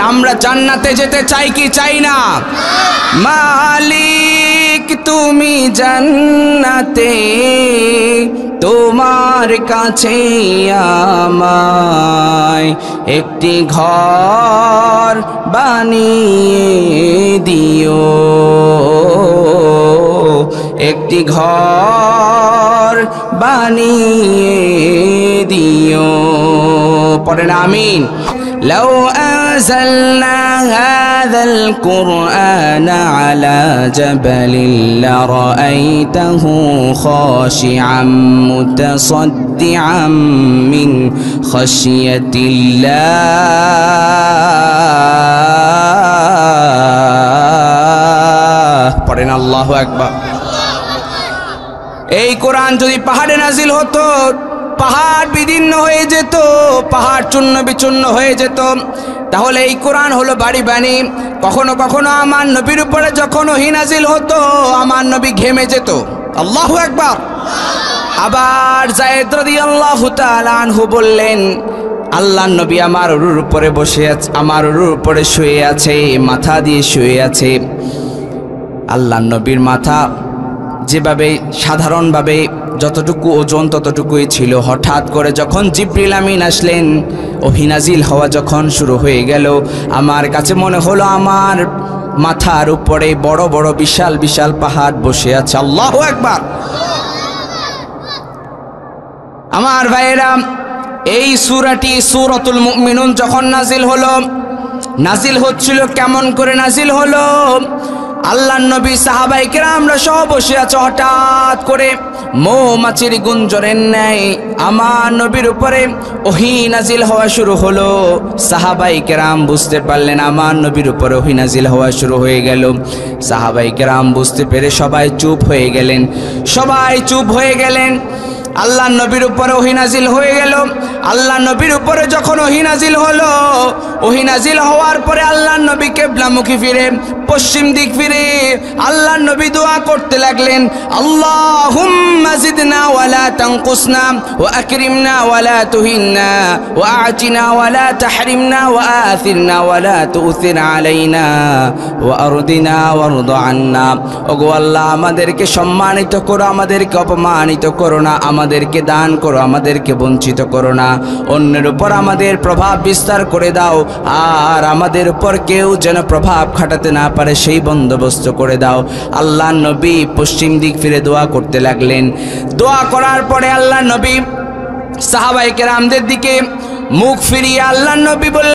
আমরা জান্নাতে যেতে চাই কি চাই না? মালিক তুমি জান্নাতে, তোমার কাছে আমায় একটি ঘর বানিয়ে দিও, একটি ঘর বানিয়ে দিও। পড়েন আমিন। لو أنزلنا هذا القرآن على جبل لرأيته خاشعا متصدعا من خشية الله পড়েন আল্লাহু আকবার। এই কোরআন যদি পাহাড়ে নাজিল হতো, পাহাড় বিদীর্ণ হয়ে যেত, পাহাড় চূর্ণ বিচূর্ণ হয়ে যেত। তাহলে এই কোরআন হলো বাড়ি বাণী। কখনো কখনো আমার নবীর উপরে যখন ওহী নাজিল হতো, আমার নবী ঘেমে যেত। আল্লাহু আকবার। আবার যায়েদ রাদিয়াল্লাহু তাআলা আনহু বললেন, আল্লাহর নবী আমার উরুর উপরে বসে আছে, আমার উরুর উপরে শুয়ে আছে, মাথা দিয়ে শুয়ে আছে। আল্লাহর নবীর মাথা যেভাবে সাধারণভাবে যতটুকু ওজন ততটুকুই ছিল, হঠাৎ করে যখন জিবরিল আমিন আসলেন, ওহী নাজিল হওয়া যখন শুরু হয়ে গেল, আমার কাছে মনে হলো আমার মাথার উপরে বড় বড় বিশাল বিশাল পাহাড় বসে আছে। আল্লাহু আকবার। আমার ভাইয়েরা, এই সূরাটি সূরাতুল মুমিনুন যখন নাজিল হলো, নাজিল হচ্ছিল কেমন করে নাজিল হলো? আল্লাহর নবী সাহাবায়ে কেরামরা সব বসে আছে, হঠাৎ করে মৌমাছির গুঞ্জনের ন্যায় আমার নবীর উপরে ওহী নাজিল হওয়া শুরু হলো। সাহাবায়ে কেরাম বুঝতে পারলেন আমার নবীর উপরে ওহী নাজিল হওয়া শুরু হয়ে গেল। সাহাবায়ে কেরাম বুঝতে পেরে সবাই চুপ হয়ে গেলেন, সবাই চুপ হয়ে গেলেন। আল্লাহর নবীর উপরে ওহী নাজিল হয়ে গেল। আল্লাহর নবীর উপরে যখন ওহী নাজিল হলো, ওহী নাজিল হওয়ার পরে আল্লাহর নবী কিবলামুখী ফিরে, পশ্চিম দিক ফিরে আল্লাহর নবী দোয়া করতে লাগলেন, আল্লাহুম্মা জিদনা ওয়ালা তানকুসনা ওয়া আকরিমনা ওয়ালা তুহিন্না ওয়া আতিনা ওয়ালা তাহরিমনা ওয়া আথিরনা ওয়ালা তুসির আলাইনা ওয়া আরদিনা ওয়ারদ আন্না। ওগো আল্লাহ, আমাদেরকে সম্মানিত করো, আমাদেরকে অপমানিত করো না, আমাদেরকে দান করো, আমাদেরকে বঞ্চিত করো না। অন্যের উপর আমাদের প্রভাব বিস্তার করে দাও, আর আমাদের উপর কেউ যেন প্রভাব খাটাতে না পারে সেই বন্দোবস্ত করে দাও। আল্লাহর নবী পশ্চিম দিক ফিরে দোয়া করতে লাগলেন। দোয়া করার পরে আল্লাহর নবী সাহাবায়ে কেরামদের দিকে মুখ ফিরিয়ে আল্লাহর নবী বললেন,